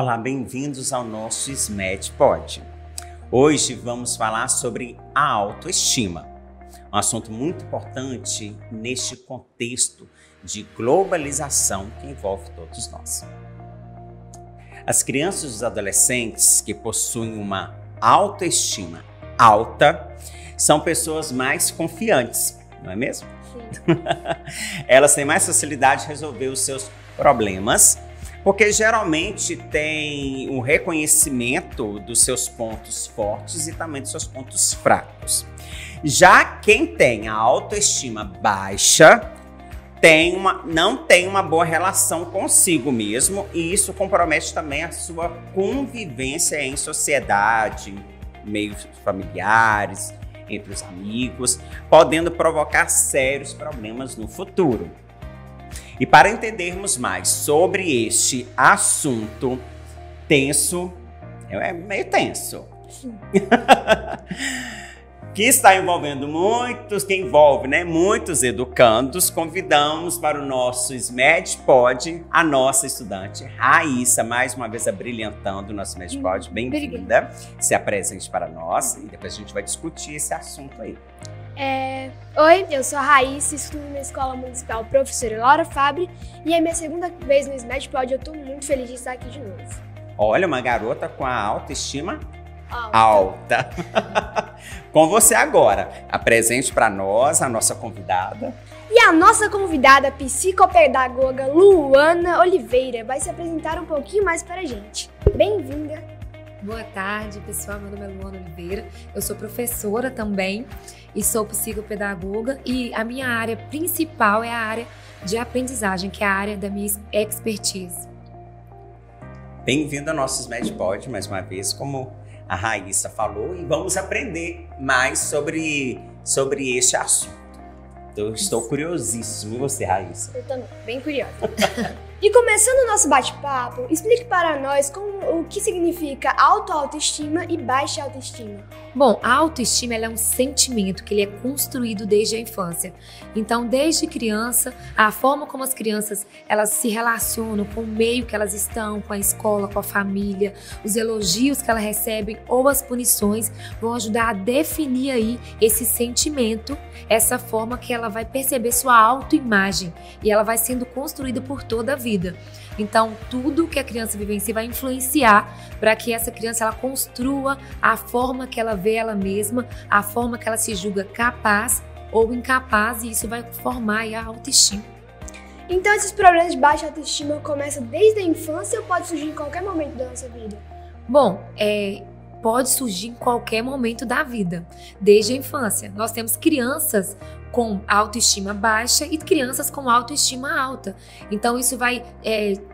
Olá, bem-vindos ao nosso SMED Pod. Hoje vamos falar sobre a autoestima, um assunto muito importante neste contexto de globalização que envolve todos nós. As crianças e os adolescentes que possuem uma autoestima alta são pessoas mais confiantes, não é mesmo? Sim. Elas têm mais facilidade de resolver os seus problemas, porque geralmente tem um reconhecimento dos seus pontos fortes e também dos seus pontos fracos. Já quem tem a autoestima baixa não tem uma boa relação consigo mesmo, e isso compromete também a sua convivência em sociedade, meios familiares, entre os amigos, podendo provocar sérios problemas no futuro. E para entendermos mais sobre este assunto tenso, é meio tenso, que está envolvendo muitos educandos, convidamos para o nosso SMED Pod a nossa estudante Raíssa, mais uma vez abrilhantando o nosso SMED Pod. Bem-vinda, se apresente para nós e depois a gente vai discutir esse assunto aí. Oi, eu sou a Raíssa, estudo na Escola Municipal Professora Laura Fabre e é minha segunda vez no SMED Pod. Eu estou muito feliz de estar aqui de novo. Olha, uma garota com a autoestima alta. Com você agora, apresente para nós a nossa convidada. E a nossa convidada, psicopedagoga Luana Oliveira, vai se apresentar um pouquinho mais para a gente. Bem-vinda! Boa tarde, pessoal. Meu nome é Luana Oliveira, eu sou professora também e sou psicopedagoga, e a minha área principal é a área de aprendizagem, que é a área da minha expertise. Bem-vindo ao nosso SMED Pod, mais uma vez, como a Raíssa falou, e vamos aprender mais sobre este assunto. Eu estou curiosíssimo. E você, Raíssa? Eu também, bem curiosa. E começando o nosso bate-papo, explique para nós o que significa autoestima e baixa autoestima. Bom, a autoestima é um sentimento que ele é construído desde a infância. Então, desde criança, a forma como as crianças elas se relacionam com o meio que elas estão, com a escola, com a família, os elogios que elas recebem ou as punições vão ajudar a definir aí esse sentimento, essa forma que ela vai perceber sua autoimagem, e ela vai sendo construída por toda a vida. Então, tudo que a criança vivencia vai influenciar para que essa criança ela construa a forma que ela vê ela mesma, a forma que ela se julga capaz ou incapaz, e isso vai formar aí a autoestima. Então, esses problemas de baixa autoestima começam desde a infância ou pode surgir em qualquer momento da nossa vida? Bom, pode surgir em qualquer momento da vida, desde a infância. Nós temos crianças com autoestima baixa e crianças com autoestima alta. Então isso vai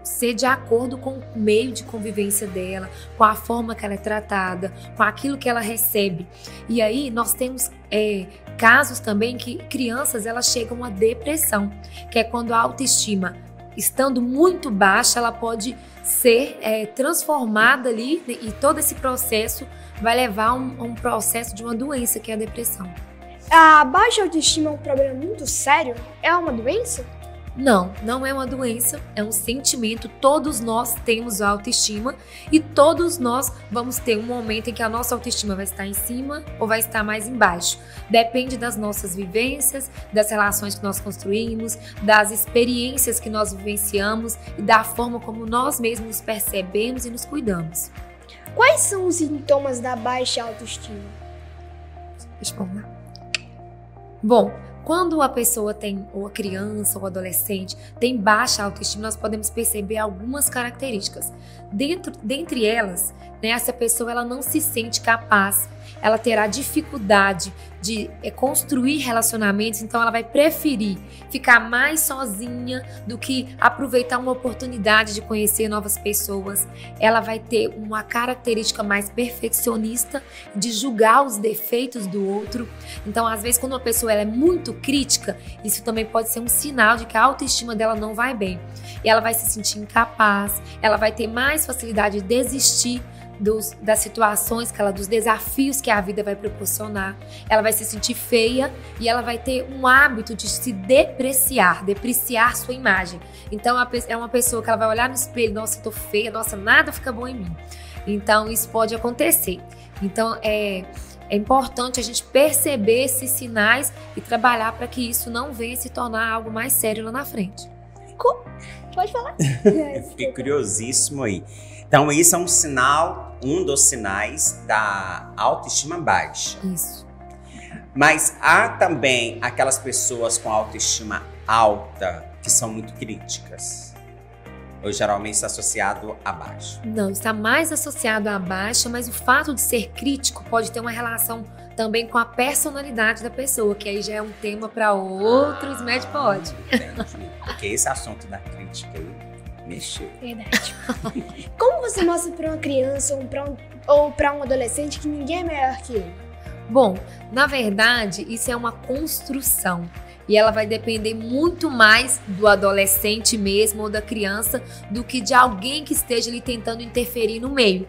ser de acordo com o meio de convivência dela, com a forma que ela é tratada, com aquilo que ela recebe. E aí nós temos casos também que crianças elas chegam a depressão, que é quando a autoestima, estando muito baixa, ela pode ser transformada ali, e todo esse processo vai levar a um processo de uma doença, que é a depressão. A baixa autoestima é um problema muito sério? É uma doença? Não, não é uma doença, é um sentimento. Todos nós temos autoestima e todos nós vamos ter um momento em que a nossa autoestima vai estar em cima ou vai estar mais embaixo. Depende das nossas vivências, das relações que nós construímos, das experiências que nós vivenciamos e da forma como nós mesmos nos percebemos e nos cuidamos. Quais são os sintomas da baixa autoestima? Responder. Bom, quando a pessoa tem, ou a criança ou adolescente, tem baixa autoestima, nós podemos perceber algumas características. Dentre elas, essa pessoa ela não se sente capaz, ela terá dificuldade de construir relacionamentos, então ela vai preferir ficar mais sozinha do que aproveitar uma oportunidade de conhecer novas pessoas. Ela vai ter uma característica mais perfeccionista, de julgar os defeitos do outro. Então, às vezes, quando uma pessoa ela é muito crítica, isso também pode ser um sinal de que a autoestima dela não vai bem. E ela vai se sentir incapaz, ela vai ter mais facilidade de desistir das situações dos desafios que a vida vai proporcionar. Ela vai se sentir feia e ela vai ter um hábito de se depreciar sua imagem. Então é uma pessoa que ela vai olhar no espelho, nossa, eu tô feia, nossa, nada fica bom em mim. Então isso pode acontecer. Então é importante a gente perceber esses sinais e trabalhar para que isso não venha se tornar algo mais sério lá na frente. Pode falar. Fiquei curiosíssimo aí. Então, isso é um dos sinais da autoestima baixa. Isso. Mas há também aquelas pessoas com autoestima alta que são muito críticas. Ou geralmente está associado a baixa. Não, está mais associado à baixa, mas o fato de ser crítico pode ter uma relação também com a personalidade da pessoa, que aí já é um tema para outros SMAD-Pod. Entendi. Porque esse assunto da crítica aí mexeu. Verdade. Como você mostra para uma criança ou para um adolescente que ninguém é melhor que ele? Bom, na verdade, isso é uma construção. E ela vai depender muito mais do adolescente mesmo ou da criança do que de alguém que esteja ali tentando interferir no meio.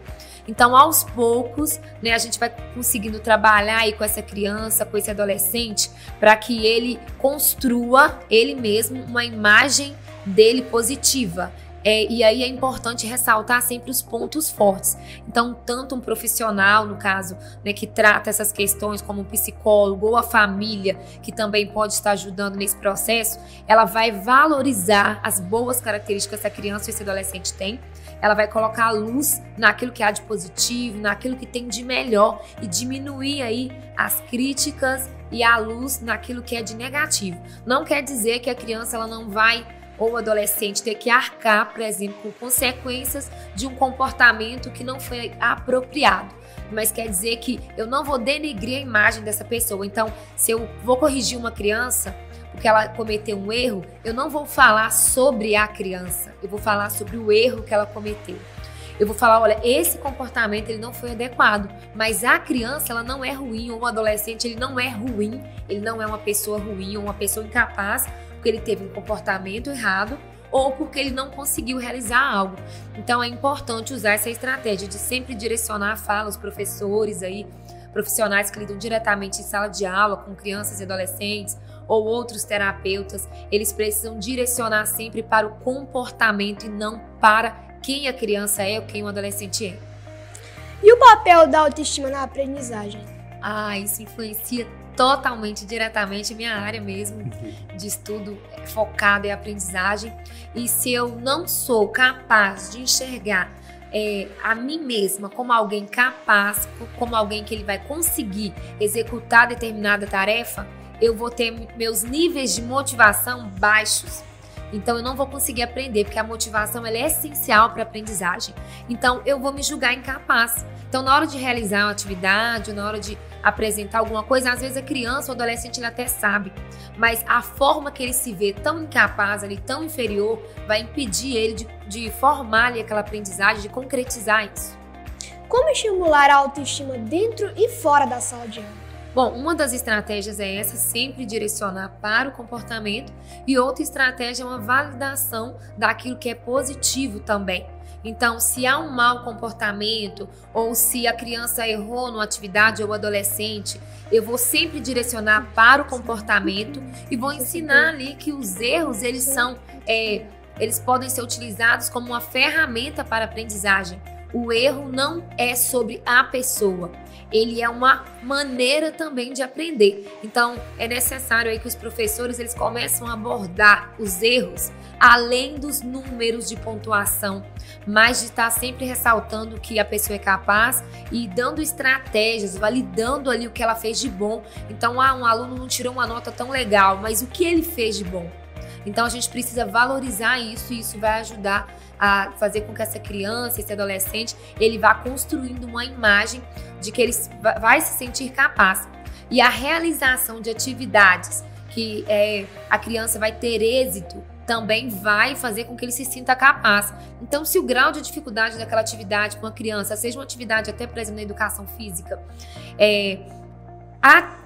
Então, aos poucos, né, a gente vai conseguindo trabalhar aí com essa criança, com esse adolescente, para que ele construa ele mesmo uma imagem dele positiva. E aí é importante ressaltar sempre os pontos fortes. Então, tanto um profissional, no caso, né, que trata essas questões, como um psicólogo ou a família, que também pode estar ajudando nesse processo, ela vai valorizar as boas características que a criança ou esse adolescente tem. Ela vai colocar a luz naquilo que há de positivo, naquilo que tem de melhor e diminuir aí as críticas e a luz naquilo que é de negativo. Não quer dizer que a criança ela não vai ou o adolescente ter que arcar, por exemplo, com consequências de um comportamento que não foi apropriado. Mas quer dizer que eu não vou denegrir a imagem dessa pessoa. Então, se eu vou corrigir uma criança porque ela cometeu um erro, eu não vou falar sobre a criança, eu vou falar sobre o erro que ela cometeu. Eu vou falar, olha, esse comportamento ele não foi adequado, mas a criança ela não é ruim, ou o adolescente ele não é ruim, ele não é uma pessoa ruim ou uma pessoa incapaz, porque ele teve um comportamento errado ou porque ele não conseguiu realizar algo. Então é importante usar essa estratégia de sempre direcionar a fala aos professores aí, profissionais que lidam diretamente em sala de aula com crianças e adolescentes ou outros terapeutas, eles precisam direcionar sempre para o comportamento e não para quem a criança é ou quem o adolescente é. E o papel da autoestima na aprendizagem? Isso influencia totalmente, diretamente a minha área mesmo de estudo focado em aprendizagem. E se eu não sou capaz de enxergar a mim mesma como alguém capaz, como alguém que ele vai conseguir executar determinada tarefa, eu vou ter meus níveis de motivação baixos. Então eu não vou conseguir aprender, porque a motivação ela é essencial para a aprendizagem. Então eu vou me julgar incapaz. Então na hora de realizar uma atividade, na hora de apresentar alguma coisa, às vezes a criança ou o adolescente ele até sabe, mas a forma que ele se vê tão incapaz, ali, tão inferior, vai impedir ele de formar ali aquela aprendizagem, de concretizar isso. Como estimular a autoestima dentro e fora da sala de aula? Bom, uma das estratégias é essa, sempre direcionar para o comportamento, e outra estratégia é uma validação daquilo que é positivo também. Então, se há um mau comportamento ou se a criança errou numa atividade ou adolescente, eu vou sempre direcionar para o comportamento e vou ensinar ali que os erros, eles podem ser utilizados como uma ferramenta para a aprendizagem. O erro não é sobre a pessoa, ele é uma maneira também de aprender. Então, é necessário aí que os professores eles começam a abordar os erros além dos números de pontuação, mas de estar sempre ressaltando que a pessoa é capaz e dando estratégias, validando ali o que ela fez de bom. Então, um aluno não tirou uma nota tão legal, mas o que ele fez de bom? Então, a gente precisa valorizar isso e isso vai ajudar a fazer com que essa criança, esse adolescente, ele vá construindo uma imagem de que ele vai se sentir capaz. E a realização de atividades que a criança vai ter êxito também vai fazer com que ele se sinta capaz. Então, se o grau de dificuldade daquela atividade com a criança, seja uma atividade até, por exemplo, na educação física,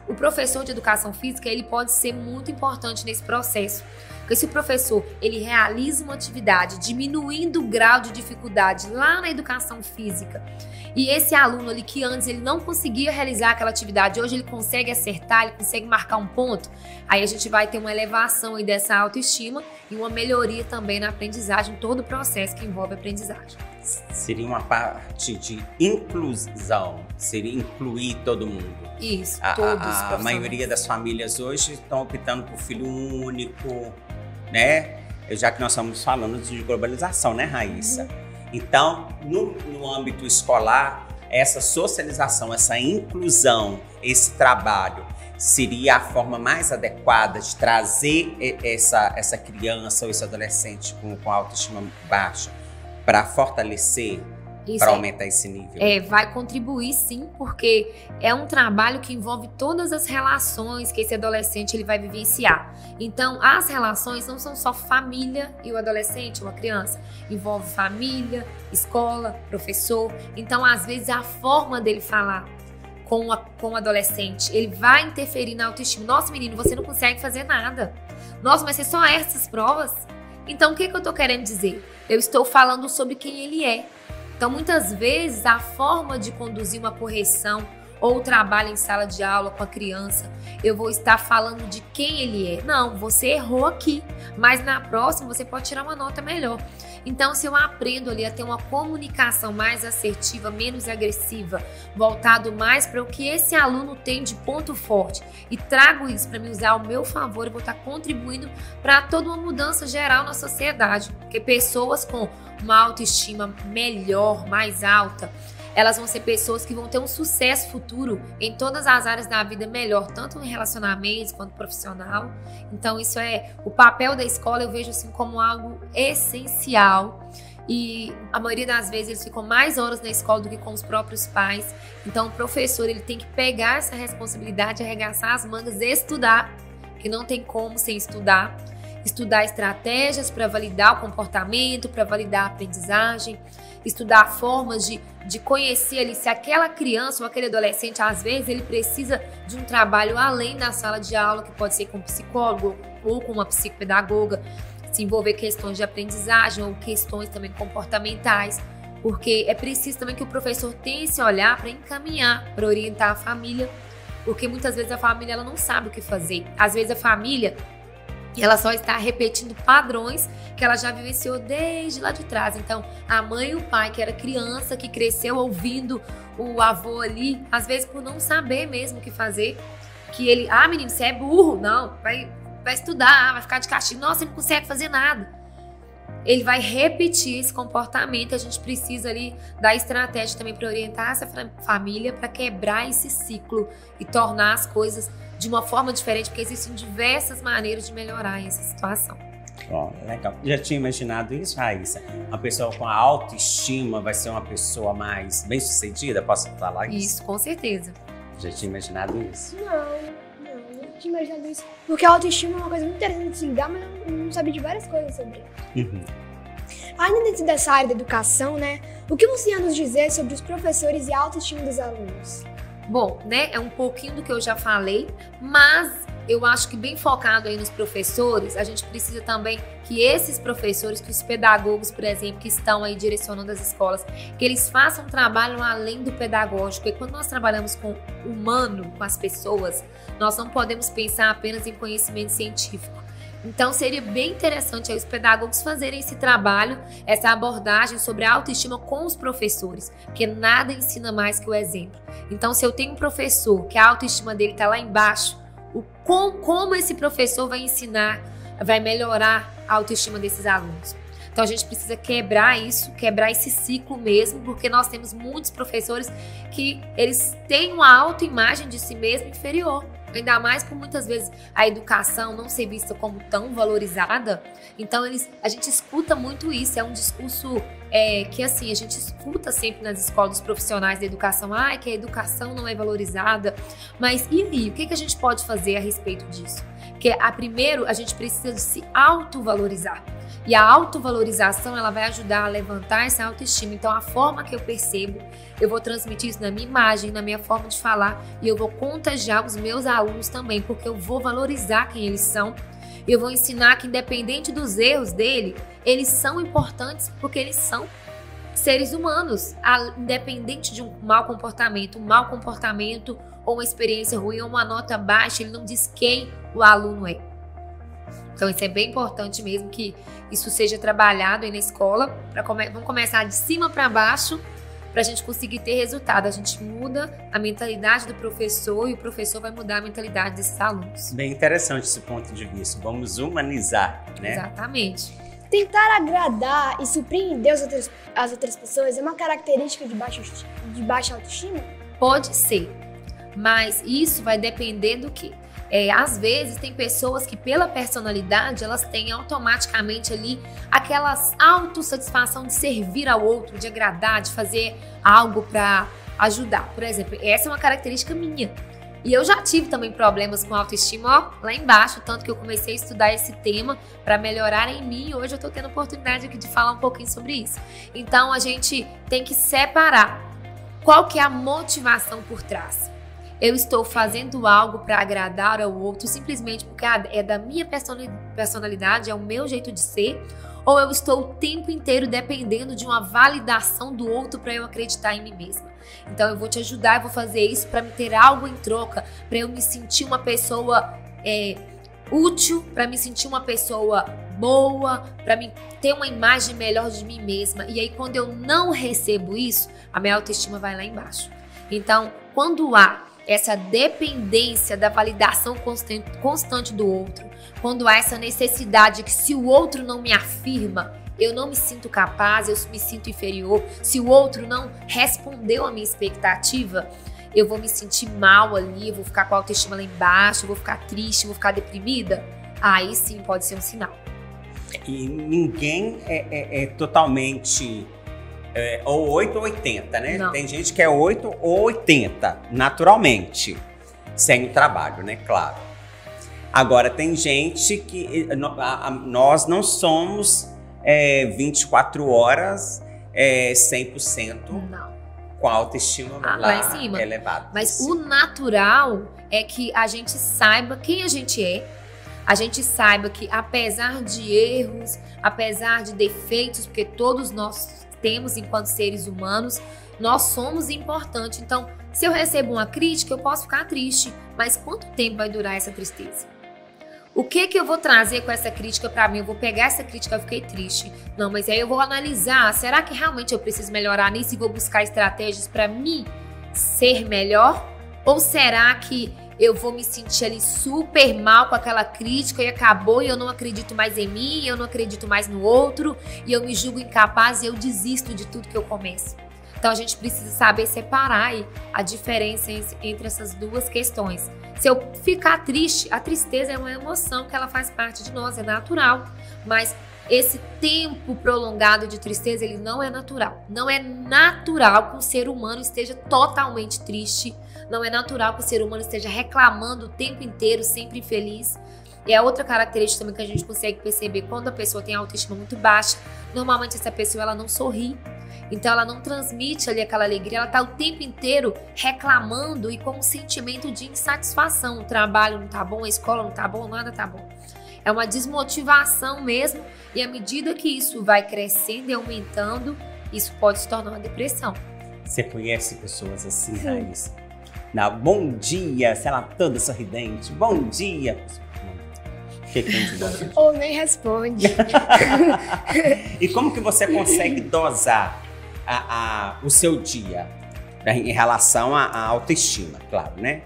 o professor de educação física ele pode ser muito importante nesse processo. Porque se o professor ele realiza uma atividade diminuindo o grau de dificuldade lá na educação física, e esse aluno ali que antes ele não conseguia realizar aquela atividade, hoje ele consegue acertar, ele consegue marcar um ponto, aí a gente vai ter uma elevação aí dessa autoestima e uma melhoria também na aprendizagem, todo o processo que envolve a aprendizagem. Seria uma parte de inclusão, seria incluir todo mundo. Isso, todos. A maioria das famílias hoje estão optando por filho único, né? Já que nós estamos falando de globalização, né, Raíssa? Então, no âmbito escolar, essa socialização, essa inclusão, esse trabalho, seria a forma mais adequada de trazer essa criança ou esse adolescente com autoestima baixa para fortalecer, para aumentar esse nível? Vai contribuir sim, porque é um trabalho que envolve todas as relações que esse adolescente ele vai vivenciar. Então, as relações não são só família e o adolescente ou a criança. Envolve família, escola, professor. Então, às vezes, a forma dele falar com o adolescente, ele vai interferir na autoestima. Nossa, menino, você não consegue fazer nada. Nossa, mas você só erra essas provas? Então, o que eu tô querendo dizer? Eu estou falando sobre quem ele é. Então, muitas vezes, a forma de conduzir uma correção ou trabalho em sala de aula com a criança, eu vou estar falando de quem ele é. Não, você errou aqui, mas na próxima você pode tirar uma nota melhor. Então, se eu aprendo ali a ter uma comunicação mais assertiva, menos agressiva, voltado mais para o que esse aluno tem de ponto forte e trago isso para me usar ao meu favor, eu vou estar contribuindo para toda uma mudança geral na sociedade. Porque pessoas com uma autoestima melhor, mais alta, elas vão ser pessoas que vão ter um sucesso futuro em todas as áreas da vida melhor, tanto em relacionamentos quanto profissional. Então isso é o papel da escola, eu vejo assim como algo essencial. E a maioria das vezes eles ficam mais horas na escola do que com os próprios pais. Então o professor ele tem que pegar essa responsabilidade, arregaçar as mangas e estudar, que não tem como sem estudar. Estudar estratégias para validar o comportamento, para validar a aprendizagem, estudar formas de conhecer ali se aquela criança ou aquele adolescente, às vezes, ele precisa de um trabalho além da sala de aula, que pode ser com um psicólogo ou com uma psicopedagoga, se envolver questões de aprendizagem ou questões também comportamentais, porque é preciso também que o professor tenha esse olhar para encaminhar, para orientar a família, porque muitas vezes a família ela não sabe o que fazer. Às vezes a família ela só está repetindo padrões que ela já vivenciou desde lá de trás. Então, a mãe e o pai, que era criança, que cresceu ouvindo o avô ali, às vezes por não saber mesmo o que fazer, que ele, menino, você é burro, não, vai estudar, vai ficar de castigo, nossa, você não consegue fazer nada. Ele vai repetir esse comportamento, a gente precisa ali da estratégia também para orientar essa família, para quebrar esse ciclo e tornar as coisas de uma forma diferente, porque existem diversas maneiras de melhorar essa situação. Bom, legal. Já tinha imaginado isso, Raíssa? Uma pessoa com autoestima vai ser uma pessoa mais bem-sucedida? Posso falar isso? Isso, com certeza. Já tinha imaginado isso? Não tinha imaginado isso. Porque a autoestima é uma coisa muito interessante de se ligar, mas eu não sabia de várias coisas sobre ela. Ainda dentro dessa área da educação, né? O que você ia nos dizer sobre os professores e a autoestima dos alunos? Bom, né, é um pouquinho do que eu já falei, mas eu acho que bem focado aí nos professores, a gente precisa também que esses professores, que os pedagogos, por exemplo, que estão aí direcionando as escolas, que eles façam um trabalho além do pedagógico. E quando nós trabalhamos com o humano, com as pessoas, nós não podemos pensar apenas em conhecimento científico. Então seria bem interessante aí os pedagogos fazerem esse trabalho, essa abordagem sobre a autoestima com os professores, porque nada ensina mais que o exemplo. Então se eu tenho um professor que a autoestima dele está lá embaixo, como esse professor vai ensinar, vai melhorar a autoestima desses alunos? Então a gente precisa quebrar isso, quebrar esse ciclo mesmo, porque nós temos muitos professores que eles têm uma autoimagem de si mesmo inferior. Ainda mais por muitas vezes a educação não ser vista como tão valorizada. Então a gente escuta muito isso, é um discurso que assim, a gente escuta sempre nas escolas dos profissionais da educação, que a educação não é valorizada. Mas e aí, o que a gente pode fazer a respeito disso? Porque primeiro a gente precisa de se autovalorizar. E a autovalorização ela vai ajudar a levantar essa autoestima. Então a forma que eu percebo, eu vou transmitir isso na minha imagem, na minha forma de falar, e eu vou contagiar os meus alunos também, porque eu vou valorizar quem eles são, Eu vou ensinar que, independente dos erros dele, eles são importantes porque eles são seres humanos, independente de um mau comportamento ou uma experiência ruim ou uma nota baixa, ele não diz quem o aluno é. Então isso é bem importante mesmo que isso seja trabalhado aí na escola. Vamos começar de cima para baixo para a gente conseguir ter resultado. A gente muda a mentalidade do professor e o professor vai mudar a mentalidade desses alunos. Bem interessante esse ponto de vista. Vamos humanizar, né? Exatamente. Tentar agradar e surpreender as outras pessoas é uma característica de baixa autoestima? Pode ser, mas isso vai depender do quê? Às vezes tem pessoas que pela personalidade elas têm automaticamente ali aquela autossatisfação de servir ao outro, de agradar, de fazer algo para ajudar. Por exemplo, essa é uma característica minha. E eu já tive também problemas com autoestima lá embaixo, tanto que eu comecei a estudar esse tema para melhorar em mim e hoje eu estou tendo a oportunidade aqui de falar um pouquinho sobre isso. Então a gente tem que separar qual que é a motivação por trás. Eu estou fazendo algo para agradar ao outro simplesmente porque é da minha personalidade, é o meu jeito de ser, ou eu estou o tempo inteiro dependendo de uma validação do outro para eu acreditar em mim mesma. Então eu vou te ajudar, eu vou fazer isso para me ter algo em troca, para eu me sentir uma pessoa útil, para me sentir uma pessoa boa, para mim ter uma imagem melhor de mim mesma. E aí quando eu não recebo isso, a minha autoestima vai lá embaixo. Então quando há essa dependência da validação constante do outro, quando há essa necessidade que se o outro não me afirma, eu não me sinto capaz, eu me sinto inferior, se o outro não respondeu à minha expectativa, eu vou me sentir mal ali, eu vou ficar com a autoestima lá embaixo, eu vou ficar triste, eu vou ficar deprimida, aí sim pode ser um sinal. E ninguém é totalmente... ou 8 ou 80, né? Não. Tem gente que é 8 ou 80, naturalmente, sem o trabalho, né? Claro. Agora, tem gente que... Nós não somos 24 horas 100% Não. com a autoestima lá em cima. Elevada. Mas o natural é que a gente saiba quem a gente é, a gente saiba que apesar de erros, apesar de defeitos, porque todos nós temos enquanto seres humanos, nós somos importantes. Então, se eu recebo uma crítica, eu posso ficar triste, mas quanto tempo vai durar essa tristeza? O que eu vou trazer com essa crítica para mim? Eu vou pegar essa crítica, eu fiquei triste. Não, mas aí eu vou analisar, será que realmente eu preciso melhorar nisso e vou buscar estratégias para mim ser melhor? Ou será que eu vou me sentir ali super mal com aquela crítica e acabou e eu não acredito mais em mim, eu não acredito mais no outro e eu me julgo incapaz e eu desisto de tudo que eu começo. Então a gente precisa saber separar aí a diferença entre essas duas questões. Se eu ficar triste, a tristeza é uma emoção que ela faz parte de nós, é natural, mas esse tempo prolongado de tristeza, ele não é natural. Não é natural que um ser humano esteja totalmente triste. Não é natural que o ser humano esteja reclamando o tempo inteiro, sempre infeliz. E a outra característica também que a gente consegue perceber quando a pessoa tem autoestima muito baixa, normalmente essa pessoa ela não sorri. Então ela não transmite ali aquela alegria, ela está o tempo inteiro reclamando e com um sentimento de insatisfação. O trabalho não tá bom, a escola não tá bom, nada tá bom. É uma desmotivação mesmo, e à medida que isso vai crescendo e aumentando, isso pode se tornar uma depressão. Você conhece pessoas assim, Raíssa? Bom dia, sei lá, toda sorridente. Bom dia. Ou nem responde. E como que você consegue dosar o seu dia em relação à autoestima, claro, né?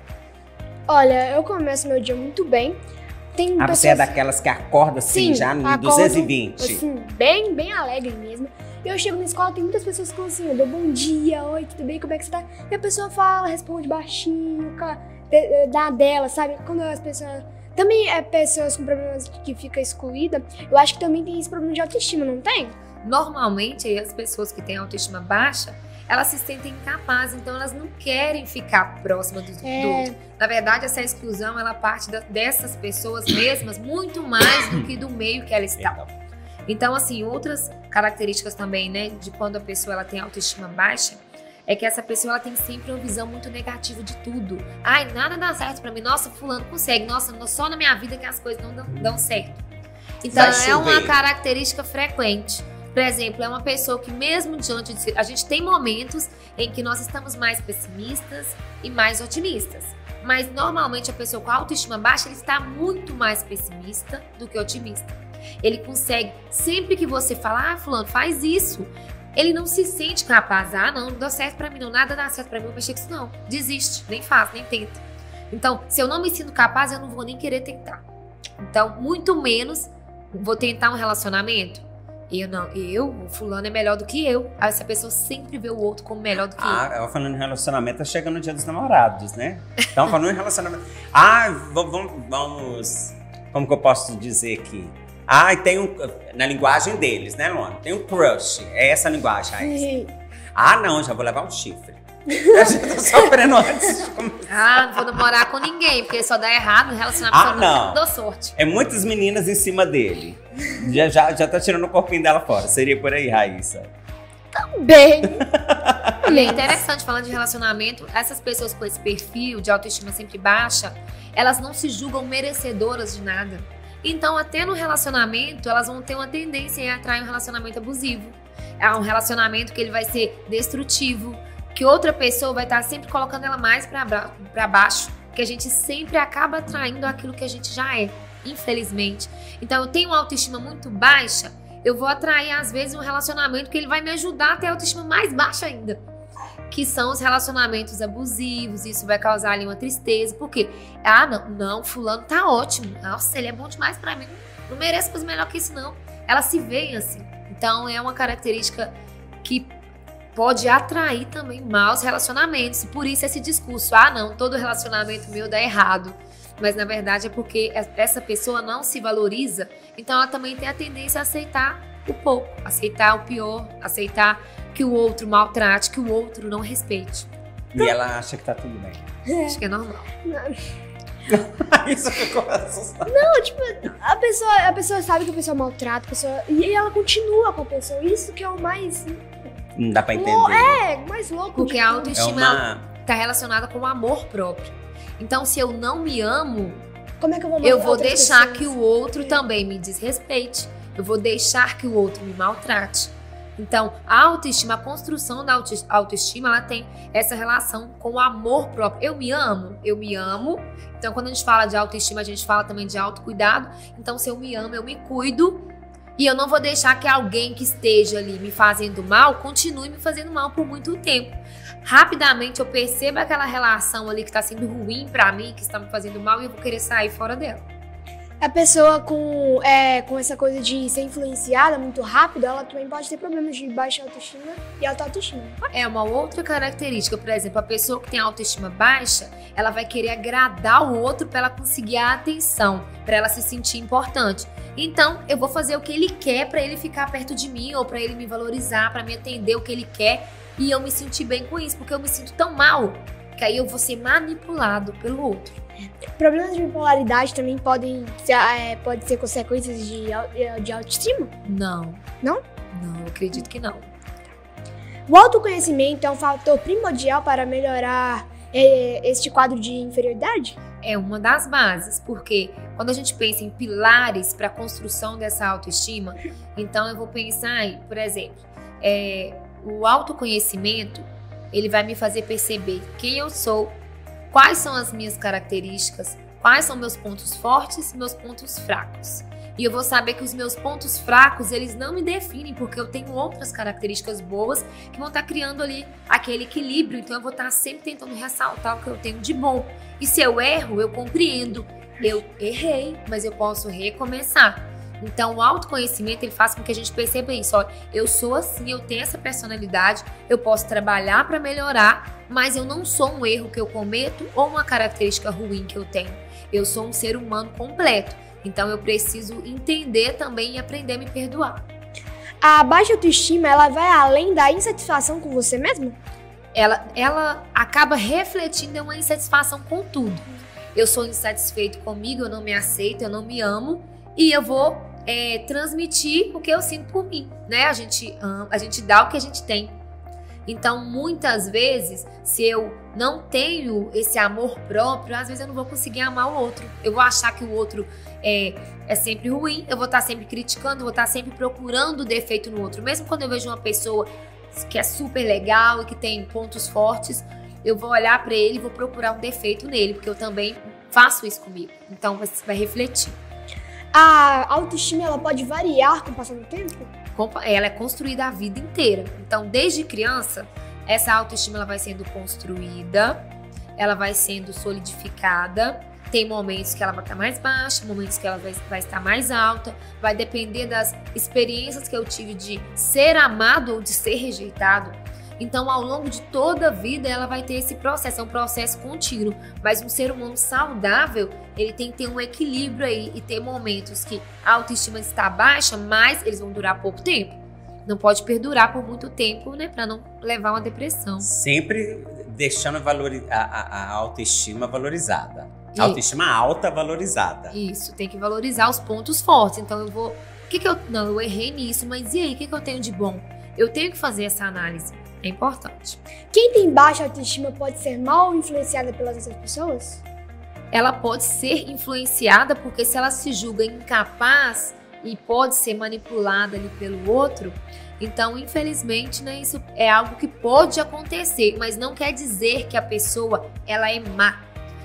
Olha, eu começo meu dia muito bem. Tem pessoas... Você é daquelas que acorda assim, sim, já no 220? Assim, bem alegre mesmo. Eu chego na escola, tem muitas pessoas que falam assim, eu dou bom dia, oi, tudo bem, como é que você tá? E a pessoa fala, responde baixinho, dá dela, sabe? Quando as pessoas... Também pessoas com problemas que fica excluída, eu acho que também tem esse problema de autoestima, não tem? Normalmente, as pessoas que têm autoestima baixa, elas se sentem incapazes, então elas não querem ficar próximas do outro. Na verdade, essa exclusão, ela parte dessas pessoas mesmas muito mais do que do meio que ela está. Então, assim, outras características também, né, de quando a pessoa ela tem autoestima baixa, é que essa pessoa ela tem sempre uma visão muito negativa de tudo. Ai, nada dá certo pra mim. Nossa, fulano consegue. Nossa, só na minha vida que as coisas não dão certo. Então, é uma característica frequente. Por exemplo, é uma pessoa que mesmo diante de... A gente tem momentos em que nós estamos mais pessimistas e mais otimistas. Mas, normalmente, a pessoa com a autoestima baixa, ele está muito mais pessimista do que otimista. Ele consegue, sempre que você fala, ah, fulano, faz isso, ele não se sente capaz. Ah, não dá certo pra mim, não, nada dá certo pra mim, eu mexer com isso, não. Desiste, nem faz, nem tenta. Então, se eu não me sinto capaz, eu não vou nem querer tentar. Então, muito menos vou tentar um relacionamento. O fulano é melhor do que eu. Aí essa pessoa sempre vê o outro como melhor do que eu. Eu falando em relacionamento, tá chegando o dia dos namorados, né? Então, falando em relacionamento... vamos... Como que eu posso dizer aqui? Tem na linguagem deles, né, Luana? Tem um crush. É essa a linguagem, não, já vou levar um chifre. Eu já tô sofrendo antes de começar. Não vou namorar com ninguém, porque só dá errado no relacionamento. Não. Dou sorte. É muitas meninas em cima dele. Já tá tirando o corpinho dela fora. Seria por aí, Raíssa? Também. E é interessante, falando de relacionamento, essas pessoas com esse perfil de autoestima sempre baixa, elas não se julgam merecedoras de nada. Então, até no relacionamento, elas vão ter uma tendência a atrair um relacionamento abusivo. É um relacionamento que ele vai ser destrutivo, que outra pessoa vai estar sempre colocando ela mais para baixo, que a gente sempre acaba atraindo aquilo que a gente já é, infelizmente. Então, eu tenho uma autoestima muito baixa, eu vou atrair, às vezes, um relacionamento que ele vai me ajudar a ter a autoestima mais baixa ainda, que são os relacionamentos abusivos. Isso vai causar ali uma tristeza, porque, não, fulano tá ótimo, nossa, ele é bom demais pra mim, não mereço coisa melhor que isso não. Elas se veem assim. Então, é uma característica que pode atrair também maus relacionamentos. E por isso esse discurso, não, todo relacionamento meu dá errado. Mas na verdade é porque essa pessoa não se valoriza, então ela também tem a tendência a aceitar o pouco, aceitar o pior, aceitar que o outro maltrate, que o outro não respeite. E ela acha que tá tudo bem. Acho que é normal. Isso ficou assustado. Não, tipo, a pessoa sabe que a pessoa maltrata a pessoa, e ela continua com a pessoa. Isso que é o mais... Não dá pra entender. Mais louco. Porque a autoestima tá relacionada com o amor próprio. Então, se eu não me amo, como é que eu vou deixar que o outro também me desrespeite. Eu vou deixar que o outro me maltrate. Então, a autoestima, a construção da autoestima, ela tem essa relação com o amor próprio. Eu me amo. Então, quando a gente fala de autoestima, a gente fala também de autocuidado. Então, se eu me amo, eu me cuido. E eu não vou deixar que alguém que esteja ali me fazendo mal, continue me fazendo mal por muito tempo. Rapidamente eu percebo aquela relação ali que está sendo ruim pra mim, que está me fazendo mal, e eu vou querer sair fora dela. A pessoa com essa coisa de ser influenciada muito rápido, ela também pode ter problemas de baixa autoestima e alta autoestima. É uma outra característica. Por exemplo, a pessoa que tem autoestima baixa, ela vai querer agradar o outro para ela conseguir a atenção, para ela se sentir importante. Então, eu vou fazer o que ele quer para ele ficar perto de mim, ou para ele me valorizar, para me atender o que ele quer, e eu me sentir bem com isso, porque eu me sinto tão mal, que aí eu vou ser manipulado pelo outro. Problemas de bipolaridade também podem ser consequências de autoestima? Não. Não? Não, eu acredito que não. O autoconhecimento é um fator primordial para melhorar este quadro de inferioridade? É uma das bases, porque quando a gente pensa em pilares para a construção dessa autoestima, então eu vou pensar aí, por exemplo, o autoconhecimento, ele vai me fazer perceber quem eu sou, quais são as minhas características, quais são meus pontos fortes e meus pontos fracos. E eu vou saber que os meus pontos fracos, eles não me definem, porque eu tenho outras características boas que vão estar criando ali aquele equilíbrio. Então eu vou estar sempre tentando ressaltar o que eu tenho de bom. E se eu erro, eu compreendo. Eu errei, mas eu posso recomeçar. Então o autoconhecimento, ele faz com que a gente perceba isso. Olha, eu sou assim, eu tenho essa personalidade, eu posso trabalhar para melhorar, mas eu não sou um erro que eu cometo ou uma característica ruim que eu tenho. Eu sou um ser humano completo. Então eu preciso entender também e aprender a me perdoar. A baixa autoestima, ela vai além da insatisfação com você mesmo? Ela acaba refletindo em uma insatisfação com tudo. Eu sou insatisfeito comigo, eu não me aceito, eu não me amo, e eu vou transmitir o que eu sinto por mim, né? A gente dá o que a gente tem. Então, muitas vezes, se eu não tenho esse amor próprio, às vezes eu não vou conseguir amar o outro. Eu vou achar que o outro é sempre ruim, eu vou estar sempre criticando, vou estar sempre procurando defeito no outro. Mesmo quando eu vejo uma pessoa que é super legal e que tem pontos fortes, eu vou olhar para ele e vou procurar um defeito nele, porque eu também faço isso comigo. Então, você vai refletir. A autoestima, ela pode variar com o passar do tempo? Ela é construída a vida inteira. Então, desde criança, essa autoestima ela vai sendo construída, ela vai sendo solidificada. Tem momentos que ela vai estar mais baixa, momentos que ela vai estar mais alta. Vai depender das experiências que eu tive de ser amado ou de ser rejeitado. Então, ao longo de toda a vida, ela vai ter esse processo, é um processo contínuo. Mas um ser humano saudável, ele tem que ter um equilíbrio aí e ter momentos que a autoestima está baixa, mas eles vão durar pouco tempo. Não pode perdurar por muito tempo, né, para não levar uma depressão. Sempre deixando a autoestima valorizada. A autoestima alta valorizada. Isso, tem que valorizar os pontos fortes. Então, eu errei nisso, mas e aí, o que eu tenho de bom? Eu tenho que fazer essa análise. É importante. Quem tem baixa autoestima pode ser mal influenciada pelas outras pessoas? Ela pode ser influenciada porque se ela se julga incapaz e pode ser manipulada ali pelo outro, então, infelizmente, né, isso é algo que pode acontecer, mas não quer dizer que a pessoa ela é má.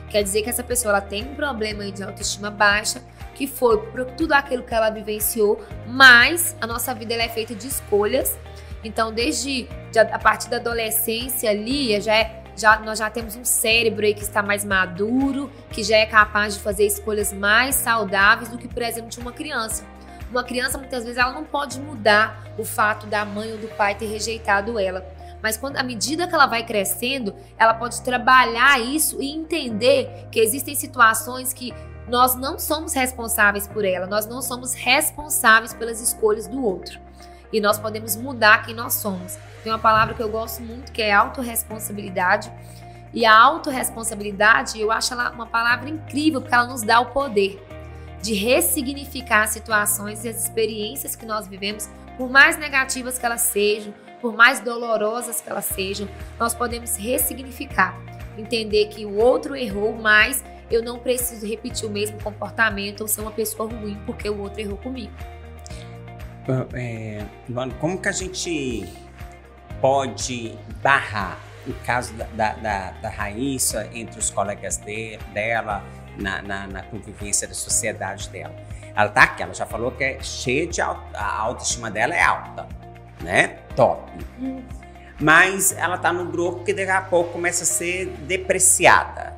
Quer dizer que essa pessoa ela tem um problema aí de autoestima baixa, que foi por tudo aquilo que ela vivenciou, mas a nossa vida ela é feita de escolhas. Então, a partir da adolescência ali, nós já temos um cérebro aí que está mais maduro, que já é capaz de fazer escolhas mais saudáveis do que, por exemplo, de uma criança. Uma criança, muitas vezes, ela não pode mudar o fato da mãe ou do pai ter rejeitado ela. Mas à medida que ela vai crescendo, ela pode trabalhar isso e entender que existem situações que nós não somos responsáveis por ela, nós não somos responsáveis pelas escolhas do outro. E nós podemos mudar quem nós somos. Tem uma palavra que eu gosto muito, que é autorresponsabilidade. E a autorresponsabilidade, eu acho ela uma palavra incrível, porque ela nos dá o poder de ressignificar as situações e as experiências que nós vivemos, por mais negativas que elas sejam, por mais dolorosas que elas sejam, nós podemos ressignificar. Entender que o outro errou, mas eu não preciso repetir o mesmo comportamento ou ser uma pessoa ruim porque o outro errou comigo. Luana, como que a gente pode barrar o caso da Raíssa entre os colegas dela, na convivência da sociedade dela? Ela tá aqui, ela já falou que é cheia de a autoestima dela é alta, né? Top. Mas ela tá no grupo que daqui a pouco começa a ser depreciada.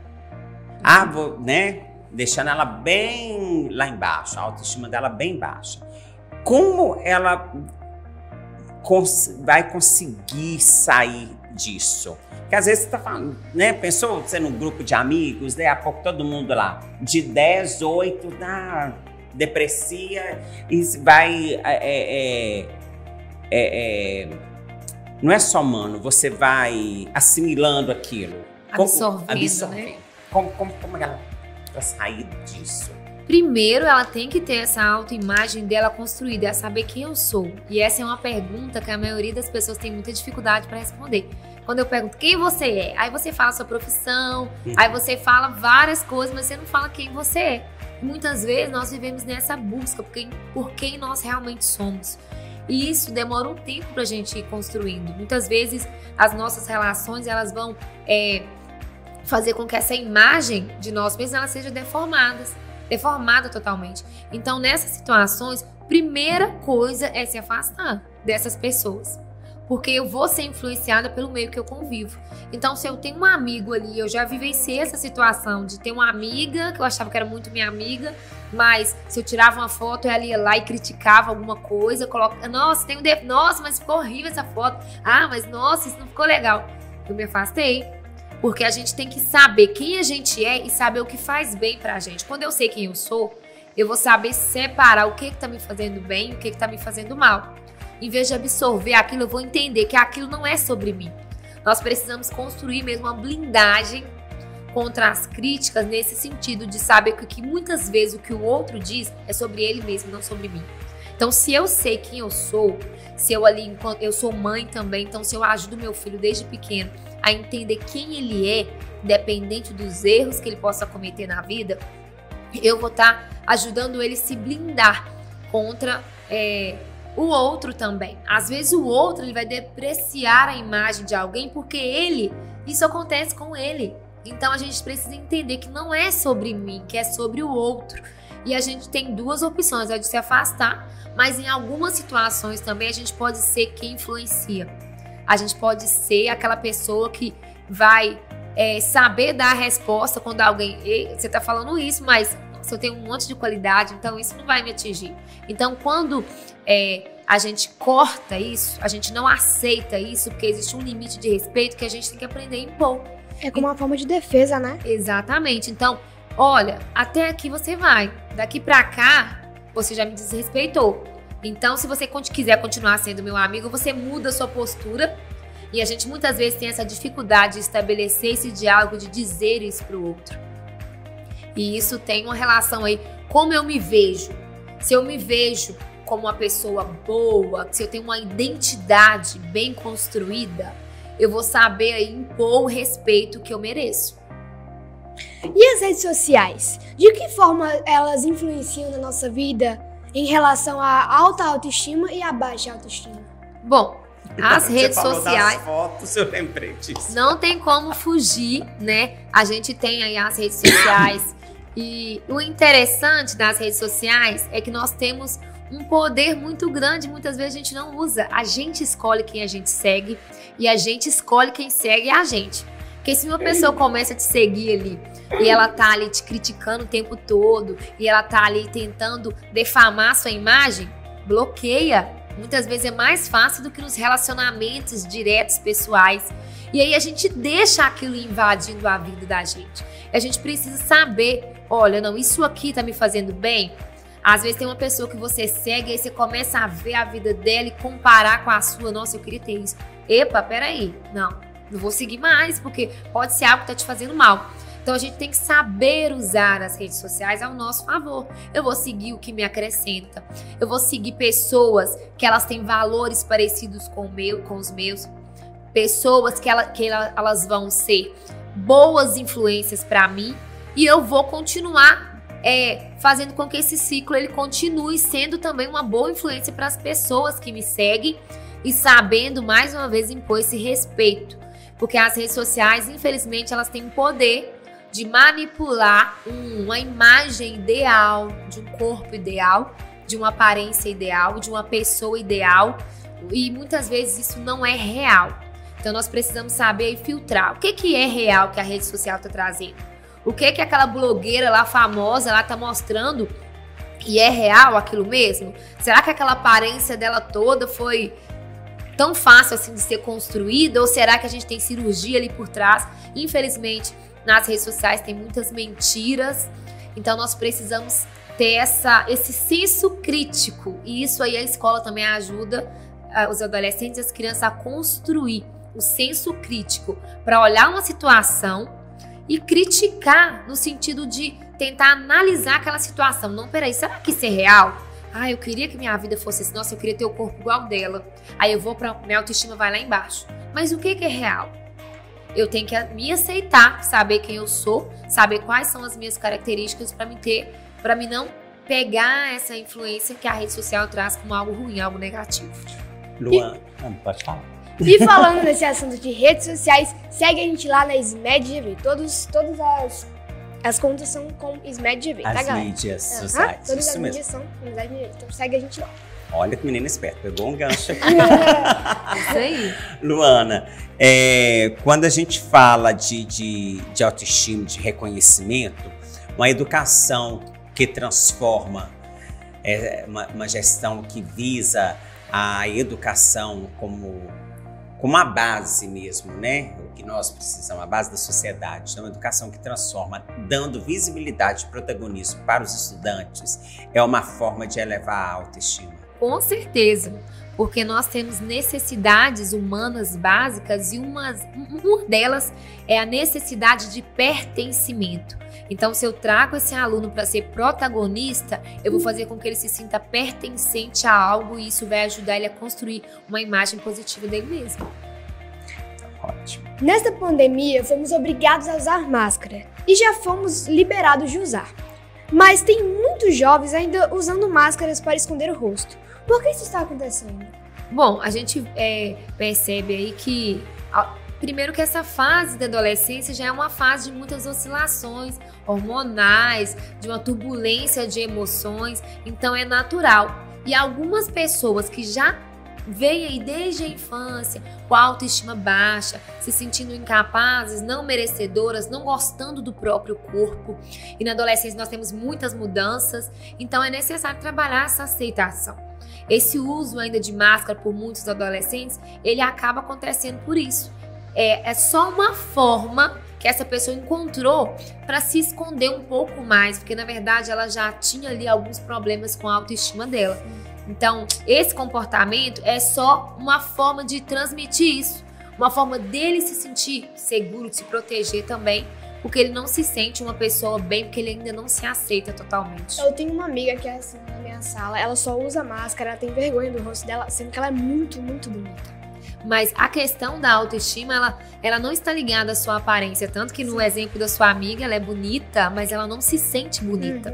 Né? Deixando ela bem lá embaixo, a autoestima dela bem baixa. Como ela vai conseguir sair disso? Porque às vezes você tá falando, né? Pensou você num grupo de amigos, daí a pouco todo mundo lá, de 10, 8, deprecia e vai. Não é só mano, você vai assimilando aquilo. Absorvendo. Né? Como ela vai sair disso? Primeiro, ela tem que ter essa autoimagem dela construída, é saber quem eu sou. E essa é uma pergunta que a maioria das pessoas tem muita dificuldade para responder. Quando eu pergunto quem você é, aí você fala sua profissão, aí você fala várias coisas, mas você não fala quem você é. E muitas vezes nós vivemos nessa busca por quem nós realmente somos. E isso demora um tempo pra gente ir construindo. Muitas vezes as nossas relações elas vão fazer com que essa imagem de nós mesmos ela seja deformada totalmente. Então, nessas situações, primeira coisa é se afastar dessas pessoas. Porque eu vou ser influenciada pelo meio que eu convivo. Então, se eu tenho um amigo ali, eu já vivenciei essa situação de ter uma amiga, que eu achava que era muito minha amiga, mas se eu tirava uma foto, ela ia lá e criticava alguma coisa, nossa, nossa, mas ficou horrível essa foto. Mas nossa, isso não ficou legal. Eu me afastei. Porque a gente tem que saber quem a gente é e saber o que faz bem pra gente. Quando eu sei quem eu sou, eu vou saber separar o que tá me fazendo bem e o que tá me fazendo mal. Em vez de absorver aquilo, eu vou entender que aquilo não é sobre mim. Nós precisamos construir mesmo uma blindagem contra as críticas nesse sentido de saber que muitas vezes o que o outro diz é sobre ele mesmo, não sobre mim. Então, se eu sei quem eu sou, se eu ali, eu sou mãe também, então se eu ajudo meu filho desde pequeno a entender quem ele é, independente dos erros que ele possa cometer na vida, eu vou estar ajudando ele a se blindar contra o outro também. Às vezes o outro ele vai depreciar a imagem de alguém porque isso acontece com ele. Então a gente precisa entender que não é sobre mim, que é sobre o outro. E a gente tem duas opções, é de se afastar, mas em algumas situações também a gente pode ser quem influencia. A gente pode ser aquela pessoa que vai saber dar a resposta quando alguém... Você está falando isso, mas nossa, eu tenho um monte de qualidade, então isso não vai me atingir. Então quando a gente corta isso, a gente não aceita isso, porque existe um limite de respeito que a gente tem que aprender a impor. É como uma forma de defesa, né? Exatamente. Então, olha, até aqui você vai. Daqui pra cá, você já me desrespeitou. Então, se você quiser continuar sendo meu amigo, você muda a sua postura. E a gente muitas vezes tem essa dificuldade de estabelecer esse diálogo, de dizer isso pro outro. E isso tem uma relação aí, como eu me vejo. Se eu me vejo como uma pessoa boa, se eu tenho uma identidade bem construída, eu vou saber aí impor o respeito que eu mereço. E as redes sociais? De que forma elas influenciam na nossa vida em relação à alta autoestima e à baixa autoestima? Bom, as redes sociais... Das fotos, eu lembrei disso. Não tem como fugir, né? A gente tem aí as redes sociais e o interessante das redes sociais é que nós temos um poder muito grande, muitas vezes a gente não usa. A gente escolhe quem a gente segue e a gente escolhe quem segue a gente. Porque se uma pessoa começa a te seguir ali e ela tá ali te criticando o tempo todo e ela tá ali tentando defamar a sua imagem, bloqueia. Muitas vezes é mais fácil do que nos relacionamentos diretos, pessoais. E aí a gente deixa aquilo invadindo a vida da gente. E a gente precisa saber, olha, não, isso aqui tá me fazendo bem? Às vezes tem uma pessoa que você segue e aí você começa a ver a vida dela e comparar com a sua. Nossa, eu queria ter isso. Epa, peraí. Não vou seguir mais, porque pode ser algo que tá te fazendo mal. Então a gente tem que saber usar as redes sociais ao nosso favor. Eu vou seguir o que me acrescenta. Eu vou seguir pessoas que elas têm valores parecidos com os meus. Pessoas que elas vão ser boas influências para mim. E eu vou continuar fazendo com que esse ciclo ele continue sendo também uma boa influência para as pessoas que me seguem e sabendo mais uma vez impor esse respeito, porque as redes sociais, infelizmente, elas têm o poder de manipular uma imagem ideal, de um corpo ideal, de uma aparência ideal, de uma pessoa ideal, e muitas vezes isso não é real. Então nós precisamos saber e filtrar o que é real que a rede social está trazendo. O que aquela blogueira lá famosa ela tá mostrando e é real aquilo mesmo? Será que aquela aparência dela toda foi tão fácil assim de ser construída? Ou será que a gente tem cirurgia ali por trás? Infelizmente, nas redes sociais tem muitas mentiras. Então nós precisamos ter esse senso crítico. E isso aí a escola também ajuda os adolescentes e as crianças a construir o senso crítico para olhar uma situação e criticar no sentido de tentar analisar aquela situação. Não, peraí, será que isso é real? Eu queria que minha vida fosse assim. Nossa, eu queria ter o corpo igual dela. Aí eu vou minha autoestima vai lá embaixo. Mas o que é real? Eu tenho que me aceitar, saber quem eu sou, saber quais são as minhas características para mim não pegar essa influência que a rede social traz como algo ruim, algo negativo. Luan, pode falar. E falando nesse assunto de redes sociais, segue a gente lá na SMED-GV. Todas as contas são com SMED-GV, tá, galera? As mídias sociais. Todas isso as mesmo. mídias são com SMED-GV. Então segue a gente lá. Olha que menina esperta, pegou um gancho aqui. Isso aí. Luana, quando a gente fala de autoestima, de reconhecimento, uma educação que transforma, uma gestão que visa a educação como a base mesmo, né? O que nós precisamos, a base da sociedade. Então, uma educação que transforma, dando visibilidade e protagonismo para os estudantes, é uma forma de elevar a autoestima. Com certeza, porque nós temos necessidades humanas básicas e uma delas é a necessidade de pertencimento. Então, se eu trago esse aluno para ser protagonista, eu vou fazer com que ele se sinta pertencente a algo e isso vai ajudar ele a construir uma imagem positiva dele mesmo. Ótimo. Nesta pandemia, fomos obrigados a usar máscara e já fomos liberados de usar. Mas tem muitos jovens ainda usando máscaras para esconder o rosto. Por que isso está acontecendo? Bom, a gente percebe aí que, primeiro que essa fase da adolescência já é uma fase de muitas oscilações hormonais, de uma turbulência de emoções, então é natural. E algumas pessoas que já vêm aí desde a infância com a autoestima baixa, se sentindo incapazes, não merecedoras, não gostando do próprio corpo. E na adolescência nós temos muitas mudanças, então é necessário trabalhar essa aceitação. Esse uso ainda de máscara por muitos adolescentes, ele acaba acontecendo por isso. É só uma forma que essa pessoa encontrou para se esconder um pouco mais, porque na verdade ela já tinha ali alguns problemas com a autoestima dela. Então, esse comportamento é só uma forma de transmitir isso, uma forma dele se sentir seguro, de se proteger também, porque ele não se sente uma pessoa bem, porque ele ainda não se aceita totalmente. Eu tenho uma amiga que é assim na minha sala, ela só usa máscara, ela tem vergonha do rosto dela, sendo que ela é muito, muito bonita. Mas a questão da autoestima, ela não está ligada à sua aparência. Tanto que no exemplo da sua amiga, ela é bonita, mas ela não se sente bonita.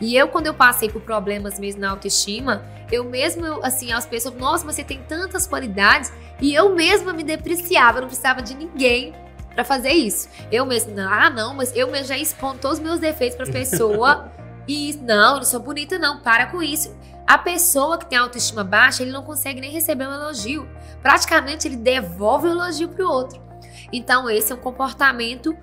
E quando eu passei por problemas mesmo na autoestima, as pessoas, nossa, mas você tem tantas qualidades. E eu mesma me depreciava, eu não precisava de ninguém pra fazer isso. Eu mesma, mas eu mesma já expondo todos os meus defeitos pra pessoa. E não, eu não sou bonita não, para com isso. A pessoa que tem autoestima baixa, ele não consegue nem receber um elogio. Praticamente ele devolve o elogio pro outro. Então esse é um comportamento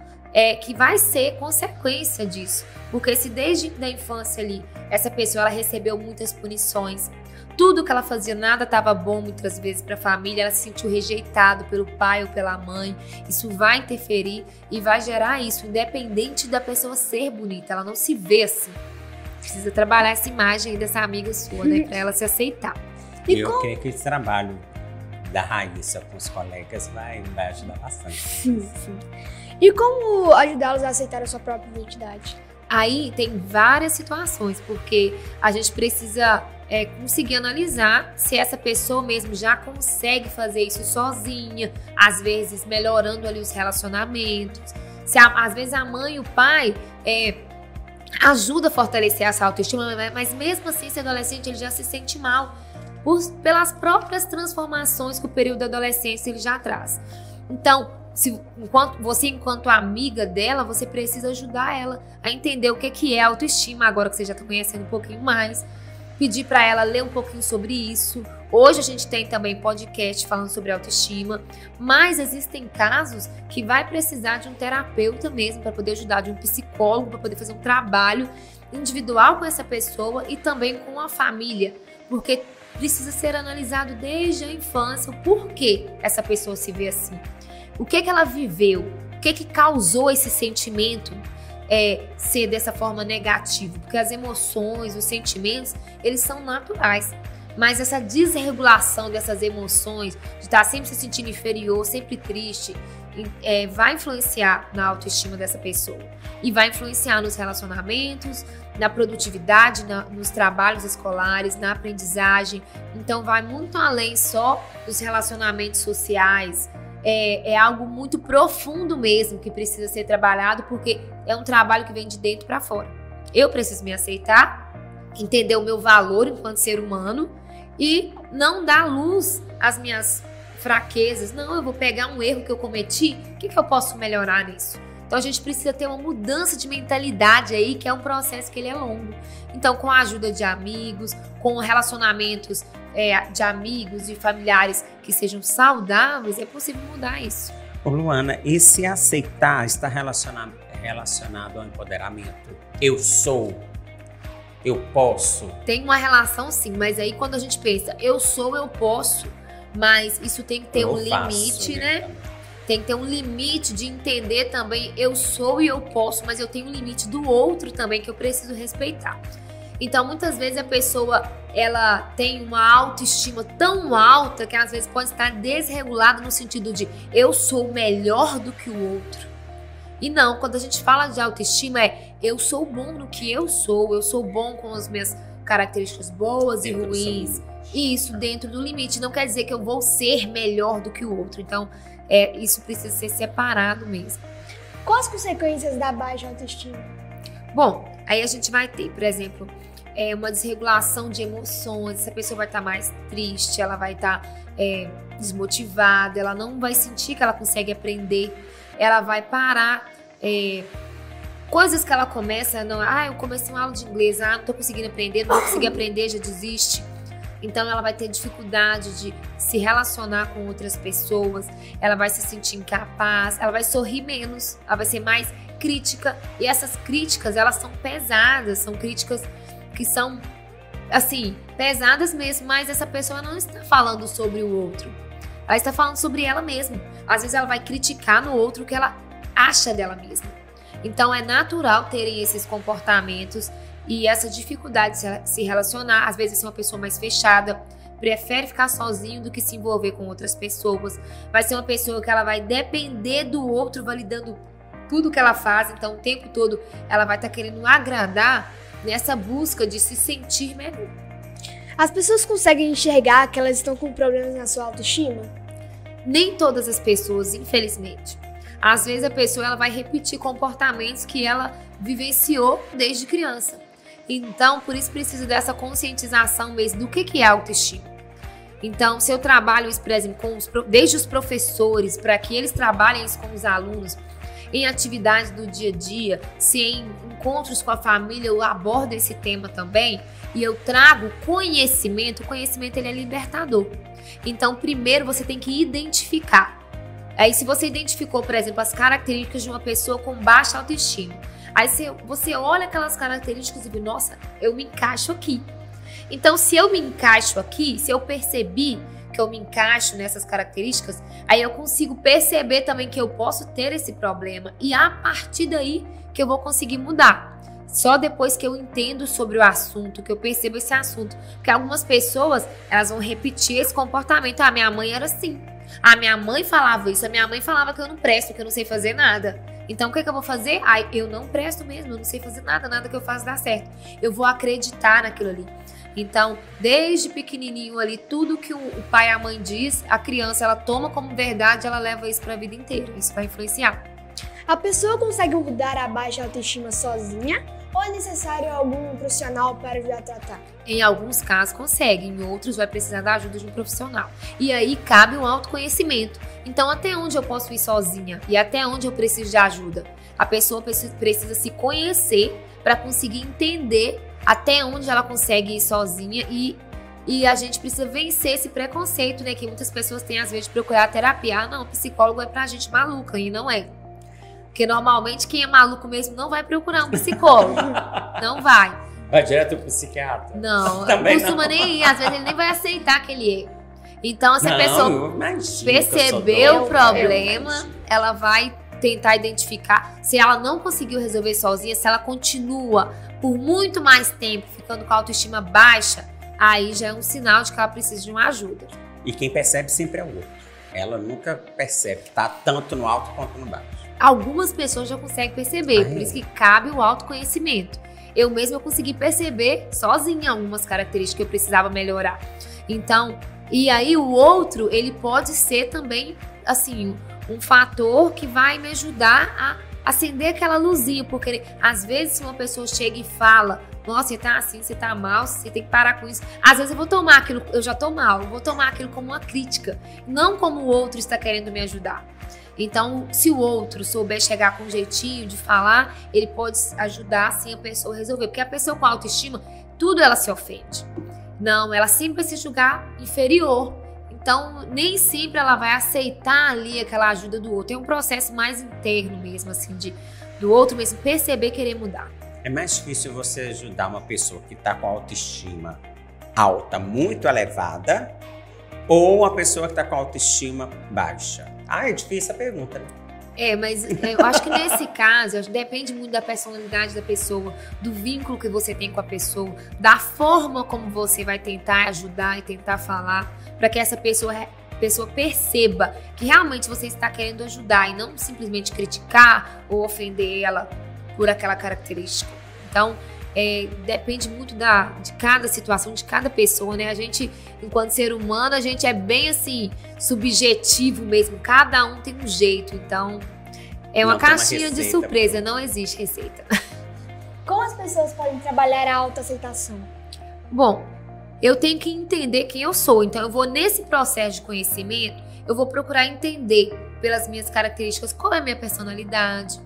que vai ser consequência disso. Porque se desde a infância ali, essa pessoa ela recebeu muitas punições, tudo que ela fazia, nada estava bom muitas vezes para a família, ela se sentiu rejeitada pelo pai ou pela mãe, isso vai interferir e vai gerar isso, independente da pessoa ser bonita, ela não se vê assim. Precisa trabalhar essa imagem aí dessa amiga sua, né, para ela se aceitar. Eu creio que esse trabalho da Raíssa com os colegas vai ajudar bastante. Sim. E como ajudá-los a aceitar a sua própria identidade? Aí tem várias situações, porque a gente precisa conseguir analisar se essa pessoa mesmo já consegue fazer isso sozinha, às vezes melhorando ali os relacionamentos. Às vezes a mãe e o pai ajuda a fortalecer essa autoestima, mas mesmo assim esse adolescente ele já se sente mal pelas próprias transformações que o período da adolescência ele já traz. Então, enquanto amiga dela, você precisa ajudar ela a entender o que é autoestima, agora que você já está conhecendo um pouquinho mais. Pedir para ela ler um pouquinho sobre isso. Hoje a gente tem também podcast falando sobre autoestima, mas existem casos que vai precisar de um terapeuta mesmo para poder ajudar, de um psicólogo para poder fazer um trabalho individual com essa pessoa e também com a família, porque precisa ser analisado desde a infância o porquê essa pessoa se vê assim. O que ela viveu? O que causou esse sentimento ser dessa forma negativa? Porque as emoções, os sentimentos, eles são naturais. Mas essa desregulação dessas emoções, de estar sempre se sentindo inferior, sempre triste, vai influenciar na autoestima dessa pessoa. E vai influenciar nos relacionamentos, na produtividade, nos trabalhos escolares, na aprendizagem. Então vai muito além só dos relacionamentos sociais. É algo muito profundo mesmo que precisa ser trabalhado, porque é um trabalho que vem de dentro para fora. Eu preciso me aceitar, entender o meu valor enquanto ser humano e não dar luz às minhas fraquezas. Não, eu vou pegar um erro que eu cometi, o que eu posso melhorar nisso? Então a gente precisa ter uma mudança de mentalidade aí, que é um processo que ele é longo. Então com a ajuda de amigos, com relacionamentos de amigos e familiares que sejam saudáveis, é possível mudar isso. Ô Luana, esse aceitar está relacionado ao empoderamento? Eu sou, eu posso? Tem uma relação sim, mas aí quando a gente pensa, eu sou, eu posso, mas isso tem que ter um limite, né? Tem que ter um limite de entender também, eu sou e eu posso, mas eu tenho um limite do outro também que eu preciso respeitar. Então, muitas vezes a pessoa ela tem uma autoestima tão alta que às vezes pode estar desregulada no sentido de eu sou melhor do que o outro. E não, quando a gente fala de autoestima eu sou bom no que eu sou bom com as minhas características boas e ruins. E isso dentro do limite. Não quer dizer que eu vou ser melhor do que o outro. Então, isso precisa ser separado mesmo. Quais as consequências da baixa autoestima? Bom, aí a gente vai ter, por exemplo, uma desregulação de emoções. Essa pessoa vai estar mais triste, ela vai estar desmotivada, ela não vai sentir que ela consegue aprender, ela vai parar. Coisas que ela começa, eu comecei uma aula de inglês, não tô conseguindo aprender, não vou conseguir aprender, já desiste. Então ela vai ter dificuldade de se relacionar com outras pessoas, ela vai se sentir incapaz, ela vai sorrir menos, ela vai ser mais crítica. E essas críticas, elas são pesadas, são críticas que são, assim, pesadas mesmo, mas essa pessoa não está falando sobre o outro, ela está falando sobre ela mesma. Às vezes ela vai criticar no outro o que ela acha dela mesma. Então é natural terem esses comportamentos e essa dificuldade de se relacionar. Às vezes é uma pessoa mais fechada, prefere ficar sozinho do que se envolver com outras pessoas. Vai ser uma pessoa que ela vai depender do outro, validando tudo que ela faz. Então o tempo todo ela vai estar querendo agradar nessa busca de se sentir melhor. As pessoas conseguem enxergar que elas estão com problemas na sua autoestima? Nem todas as pessoas, infelizmente. Às vezes a pessoa ela vai repetir comportamentos que ela vivenciou desde criança. Então, por isso precisa dessa conscientização mesmo do que é autoestima. Então, se eu trabalho isso, por exemplo, desde os professores, para que eles trabalhem isso com os alunos, em atividades do dia a dia, se em encontros com a família eu abordo esse tema também, e eu trago conhecimento, o conhecimento ele é libertador. Então, primeiro você tem que identificar. Aí, se você identificou, por exemplo, as características de uma pessoa com baixa autoestima, aí você olha aquelas características e vê, nossa, eu me encaixo aqui. Então, se eu me encaixo aqui, se eu percebi que eu me encaixo nessas características, aí eu consigo perceber também que eu posso ter esse problema e a partir daí que eu vou conseguir mudar. Só depois que eu entendo sobre o assunto, que eu percebo esse assunto. Porque algumas pessoas, elas vão repetir esse comportamento. Ah, minha mãe era assim. Ah, minha mãe falava isso. A minha mãe falava que eu não presto, que eu não sei fazer nada. Então, o que eu vou fazer? Ah, eu não presto mesmo, eu não sei fazer nada, nada que eu faço dá certo. Eu vou acreditar naquilo ali. Então, desde pequenininho ali, tudo que o pai e a mãe diz, a criança, ela toma como verdade, ela leva isso pra vida inteira. Isso vai influenciar. A pessoa consegue mudar a baixa autoestima sozinha? Ou é necessário algum profissional para ajudar a tratar? Em alguns casos consegue, em outros vai precisar da ajuda de um profissional. E aí cabe um autoconhecimento. Então até onde eu posso ir sozinha? E até onde eu preciso de ajuda? A pessoa precisa se conhecer para conseguir entender até onde ela consegue ir sozinha e a gente precisa vencer esse preconceito, né? Que muitas pessoas têm às vezes de procurar terapia. Ah, não, psicólogo é pra gente maluca, e não é. Porque normalmente quem é maluco mesmo não vai procurar um psicólogo. Não vai. Vai direto pro psiquiatra. Não, também costuma não. nem ir. Às vezes ele nem vai aceitar que ele é. Então, se a pessoa perceber o problema, ela vai tentar identificar. Se ela não conseguiu resolver sozinha, se ela continua por muito mais tempo ficando com a autoestima baixa, aí já é um sinal de que ela precisa de uma ajuda. E quem percebe sempre é o outro. Ela nunca percebe que tá tanto no alto quanto no baixo. Algumas pessoas já conseguem perceber, por isso que cabe o autoconhecimento. Eu mesma consegui perceber sozinha algumas características que eu precisava melhorar. Então, e aí o outro, ele pode ser também, assim, um fator que vai me ajudar a acender aquela luzinha, porque às vezes se uma pessoa chega e fala, nossa, você tá assim, você tá mal, você tem que parar com isso. Às vezes eu vou tomar aquilo, eu já tô mal, eu vou tomar aquilo como uma crítica, não como o outro está querendo me ajudar. Então, se o outro souber chegar com um jeitinho de falar, ele pode ajudar, sim, a pessoa a resolver. Porque a pessoa com autoestima, tudo ela se ofende. Não, ela sempre vai se julgar inferior. Então, nem sempre ela vai aceitar ali aquela ajuda do outro. É um processo mais interno mesmo, assim, do outro mesmo perceber e querer mudar. É mais difícil você ajudar uma pessoa que está com autoestima alta, muito elevada, ou uma pessoa que está com autoestima baixa? Ah, é difícil a pergunta, né? Mas eu acho que nesse caso, depende muito da personalidade da pessoa, do vínculo que você tem com a pessoa, da forma como você vai tentar ajudar e tentar falar, para que essa pessoa perceba que realmente você está querendo ajudar e não simplesmente criticar ou ofender ela por aquela característica. Então, depende muito de cada situação, de cada pessoa, né? A gente, enquanto ser humano, a gente é bem assim, subjetivo mesmo. Cada um tem um jeito, então é uma caixinha de surpresa, não existe receita. Como as pessoas podem trabalhar a autoaceitação? Bom, eu tenho que entender quem eu sou, então eu vou nesse processo de conhecimento, eu vou procurar entender pelas minhas características qual é a minha personalidade,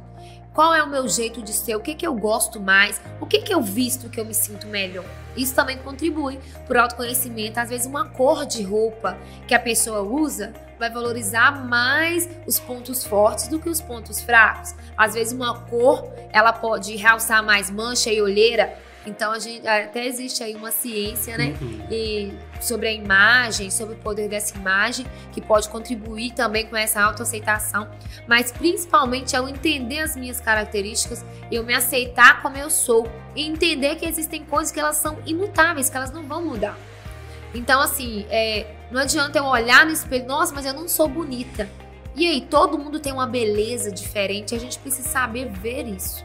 qual é o meu jeito de ser, o que eu gosto mais, o que eu visto que eu me sinto melhor. Isso também contribui para o autoconhecimento. Às vezes uma cor de roupa que a pessoa usa vai valorizar mais os pontos fortes do que os pontos fracos. Às vezes uma cor, ela pode realçar mais mancha e olheira. Então, até existe aí uma ciência, né? E sobre a imagem, sobre o poder dessa imagem, que pode contribuir também com essa autoaceitação. Mas, principalmente, ao entender as minhas características, eu me aceitar como eu sou e entender que existem coisas que elas são imutáveis, que elas não vão mudar. Então, assim, não adianta eu olhar no espelho, nossa, mas eu não sou bonita. E aí, todo mundo tem uma beleza diferente, a gente precisa saber ver isso.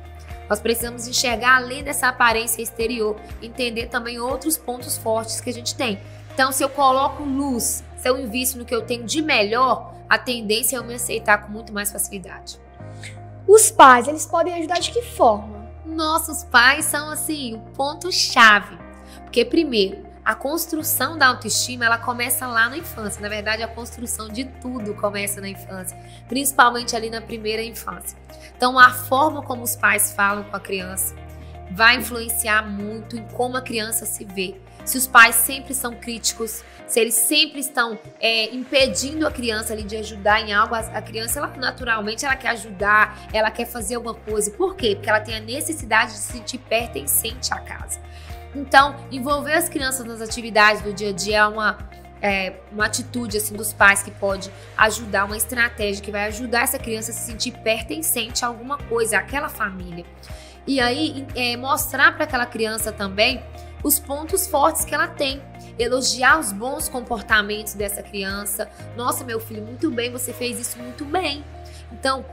Nós precisamos enxergar além dessa aparência exterior, entender também outros pontos fortes que a gente tem. Então, se eu coloco luz, se eu invisto no que eu tenho de melhor, a tendência é eu me aceitar com muito mais facilidade. Os pais, eles podem ajudar de que forma? Nossos pais são, assim, o ponto-chave. Porque, primeiro, a construção da autoestima, ela começa lá na infância. Na verdade, a construção de tudo começa na infância, principalmente ali na primeira infância. Então, a forma como os pais falam com a criança vai influenciar muito em como a criança se vê. Se os pais sempre são críticos, se eles sempre estão impedindo a criança ali de ajudar em algo, a criança, ela, naturalmente, ela quer ajudar, ela quer fazer alguma coisa. Por quê? Porque ela tem a necessidade de se sentir pertencente à casa. Então, envolver as crianças nas atividades do dia a dia é uma atitude assim, dos pais que pode ajudar, uma estratégia que vai ajudar essa criança a se sentir pertencente a alguma coisa, àquela família. E aí, mostrar para aquela criança também os pontos fortes que ela tem. Elogiar os bons comportamentos dessa criança. Nossa, meu filho, muito bem, você fez isso muito bem. Então,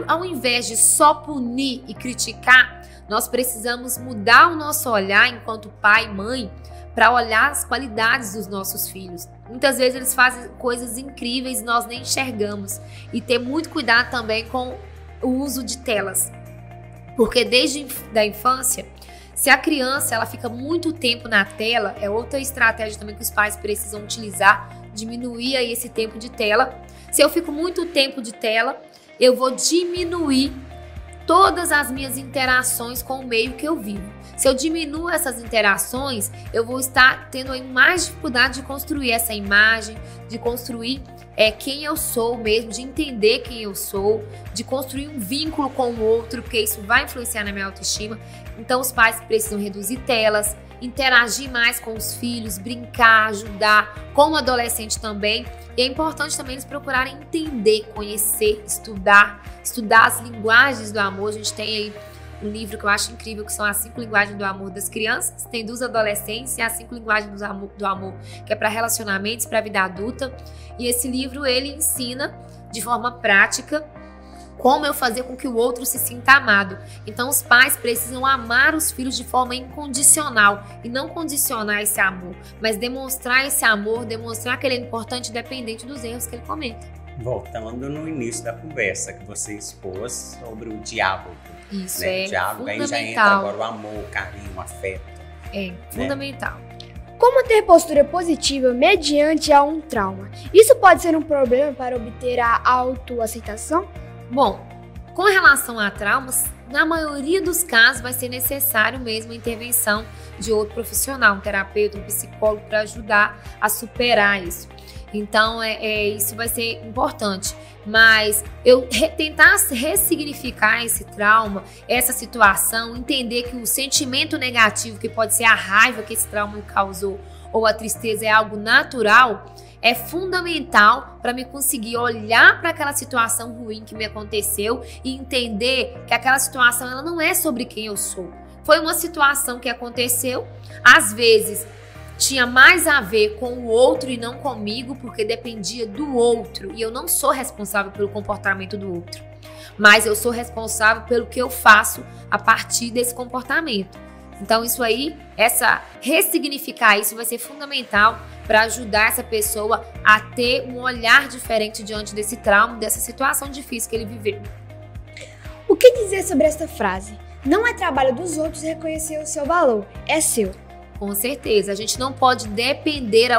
ao invés de só punir e criticar, nós precisamos mudar o nosso olhar enquanto pai e mãe para olhar as qualidades dos nossos filhos. Muitas vezes eles fazem coisas incríveis e nós nem enxergamos. E ter muito cuidado também com o uso de telas. Porque desde a infância, se a criança ela fica muito tempo na tela, é outra estratégia também que os pais precisam utilizar, diminuir aí esse tempo de tela. Se eu fico muito tempo de tela, eu vou diminuir todas as minhas interações com o meio que eu vivo. Se eu diminuo essas interações, eu vou estar tendo aí mais dificuldade de construir essa imagem, de construir quem eu sou mesmo, de entender quem eu sou, de construir um vínculo com o outro, porque isso vai influenciar na minha autoestima. Então os pais precisam reduzir telas, interagir mais com os filhos, brincar, ajudar, como adolescente também. E é importante também eles procurarem entender, conhecer, estudar as linguagens do amor. A gente tem aí um livro que eu acho incrível, que são as 5 linguagens do amor das crianças, tem dos adolescentes e as 5 linguagens do amor, que é para relacionamentos, para a vida adulta. E esse livro, ele ensina de forma prática como eu fazer com que o outro se sinta amado. Então os pais precisam amar os filhos de forma incondicional e não condicionar esse amor, mas demonstrar esse amor, demonstrar que ele é importante independente dos erros que ele cometa. Voltando no início da conversa que você expôs sobre o diálogo. Isso, né? O diálogo, fundamental. Aí já entra agora o amor, o carinho, o afeto. Fundamental. Como ter postura positiva mediante a um trauma? Isso pode ser um problema para obter a autoaceitação? Bom, com relação a traumas, na maioria dos casos vai ser necessário mesmo a intervenção de outro profissional, um terapeuta, um psicólogo, para ajudar a superar isso. Então, isso vai ser importante. Mas eu tentar ressignificar esse trauma, essa situação, entender que o sentimento negativo, que pode ser a raiva que esse trauma me causou, ou a tristeza, é algo natural, é fundamental para me conseguir olhar para aquela situação ruim que me aconteceu e entender que aquela situação ela não é sobre quem eu sou. Foi uma situação que aconteceu, às vezes tinha mais a ver com o outro e não comigo, porque dependia do outro e eu não sou responsável pelo comportamento do outro, mas eu sou responsável pelo que eu faço a partir desse comportamento. Então isso aí, ressignificar isso vai ser fundamental para ajudar essa pessoa a ter um olhar diferente diante desse trauma, dessa situação difícil que ele viveu. O que dizer sobre esta frase? Não é trabalho dos outros reconhecer o seu valor, é seu. Com certeza, a gente não pode depender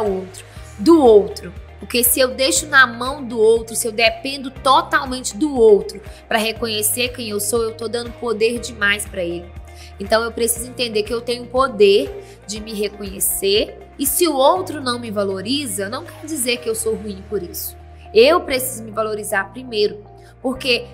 do outro. Porque se eu deixo na mão do outro, se eu dependo totalmente do outro para reconhecer quem eu sou, eu estou dando poder demais para ele. Então eu preciso entender que eu tenho poder de me reconhecer e se o outro não me valoriza, não quer dizer que eu sou ruim por isso. Eu preciso me valorizar primeiro, porque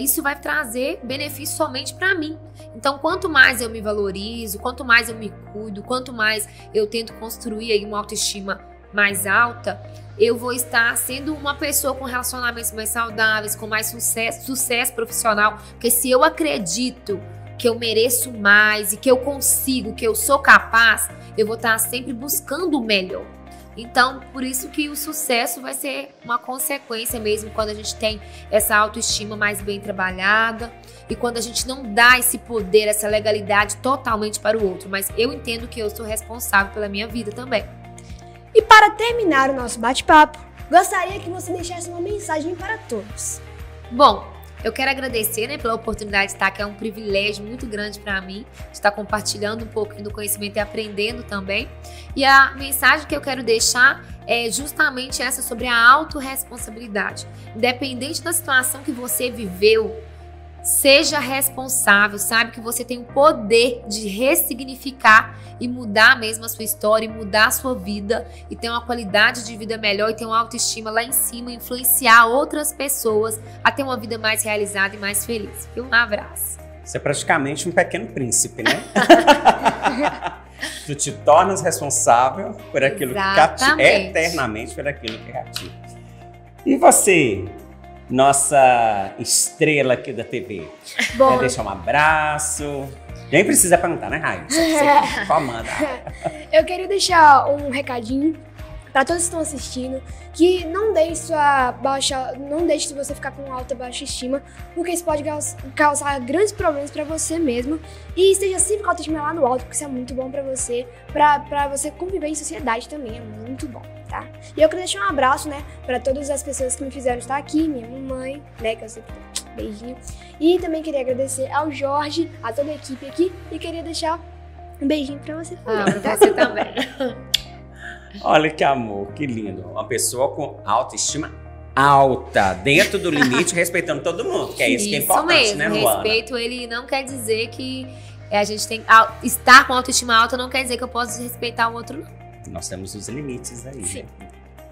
isso vai trazer benefício somente para mim. Então quanto mais eu me valorizo, quanto mais eu me cuido, quanto mais eu tento construir aí uma autoestima mais alta, eu vou estar sendo uma pessoa com relacionamentos mais saudáveis, com mais sucesso profissional, porque se eu acredito que eu mereço mais e que eu consigo, que eu sou capaz, eu vou estar sempre buscando o melhor. Então, por isso que o sucesso vai ser uma consequência mesmo quando a gente tem essa autoestima mais bem trabalhada e quando a gente não dá esse poder, essa legalidade totalmente para o outro. Mas eu entendo que eu sou responsável pela minha vida também. E para terminar o nosso bate-papo, gostaria que você deixasse uma mensagem para todos. Bom, eu quero agradecer, pela oportunidade de estar aqui, é um privilégio muito grande para mim, de estar compartilhando um pouquinho do conhecimento e aprendendo também. E a mensagem que eu quero deixar é justamente essa sobre a autorresponsabilidade. Independente da situação que você viveu, seja responsável, sabe que você tem o poder de ressignificar e mudar mesmo a sua história, e mudar a sua vida e ter uma qualidade de vida melhor e ter uma autoestima lá em cima, influenciar outras pessoas a ter uma vida mais realizada e mais feliz. Um abraço. Você é praticamente um pequeno príncipe, né? Tu te tornas responsável por aquilo que cativa, eternamente por aquilo que cativa. E você, nossa estrela aqui da TV, quer deixar um abraço? Nem precisa perguntar, né, Raíssa? Você comanda. Eu queria deixar um recadinho para todos que estão assistindo, que não deixe você ficar com alta baixa estima, porque isso pode causar grandes problemas para você mesmo, e esteja sempre com a autoestima lá no alto, porque isso é muito bom para você, para você conviver em sociedade também, é muito bom, tá? E eu queria deixar um abraço, para todas as pessoas que me fizeram estar aqui, minha mamãe, que eu sempre beijinho, e também queria agradecer ao Jorge, a toda a equipe aqui, e queria deixar um beijinho para você também. Pra você também. Olha que amor, que lindo. Uma pessoa com autoestima alta, dentro do limite, respeitando todo mundo, que é isso que é importante, mesmo, né, Luana? Respeito, ele não quer dizer que a gente tem estar com autoestima alta, não quer dizer que eu posso desrespeitar o outro, não. Nós temos os limites aí, Sim. né?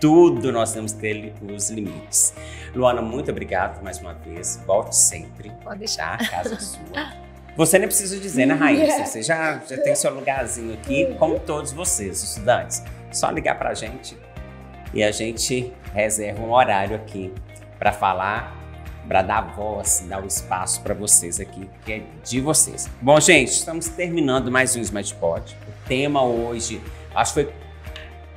Tudo nós temos que ter os limites. Luana, muito obrigado mais uma vez. Volte sempre. Pode deixar. A casa é sua. Você nem precisa dizer, né, Raíssa? Você já tem seu lugarzinho aqui, como todos vocês, estudantes. Só ligar pra gente e a gente reserva um horário aqui para falar, para dar voz, dar o espaço para vocês aqui, que é de vocês. Bom, gente, estamos terminando mais um SmartPod. O tema hoje, acho que foi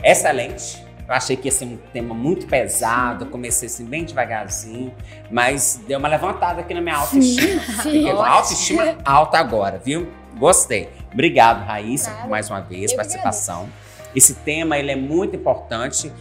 excelente. Eu achei que ia ser um tema muito pesado, eu comecei assim bem devagarzinho, mas deu uma levantada aqui na minha autoestima. Fiquei com autoestima alta agora, viu? Gostei. Obrigado, Raíssa, por mais uma vez, participação. Esse tema ele é muito importante,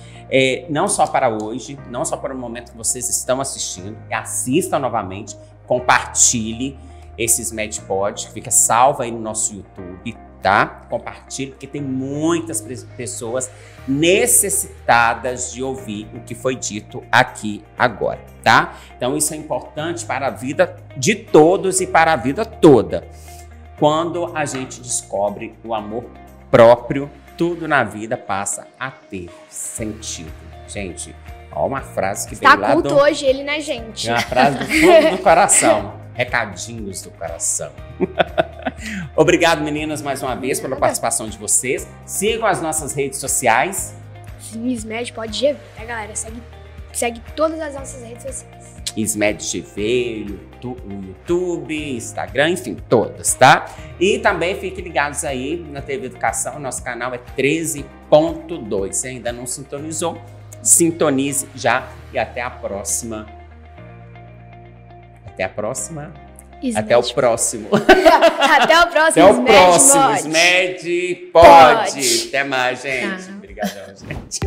não só para hoje, não só para o momento que vocês estão assistindo. Assistam novamente, compartilhe esse SmartPod, que fica salvo aí no nosso YouTube, tá? Compartilhe, porque tem muitas pessoas necessitadas de ouvir o que foi dito aqui agora, tá? Então isso é importante para a vida de todos e para a vida toda. Quando a gente descobre o amor próprio, tudo na vida passa a ter sentido. Gente, ó, uma frase que veio lá do... Está culto hoje ele, né, gente? É uma frase do fundo do coração. Recadinhos do coração. Obrigado, meninas, mais uma vez pela participação de vocês. Sigam as nossas redes sociais. SMED Pod GV, tá, galera? Segue todas as nossas redes sociais. SMED GV, YouTube, Instagram, enfim, todas, tá? E também fiquem ligados aí na TV Educação, nosso canal é 13.2. Se ainda não sintonizou, sintonize já e até a próxima. Até a próxima. Até o próximo. Até o próximo. Até o próximo. SMED Pod. Até mais, gente. Obrigadão, gente.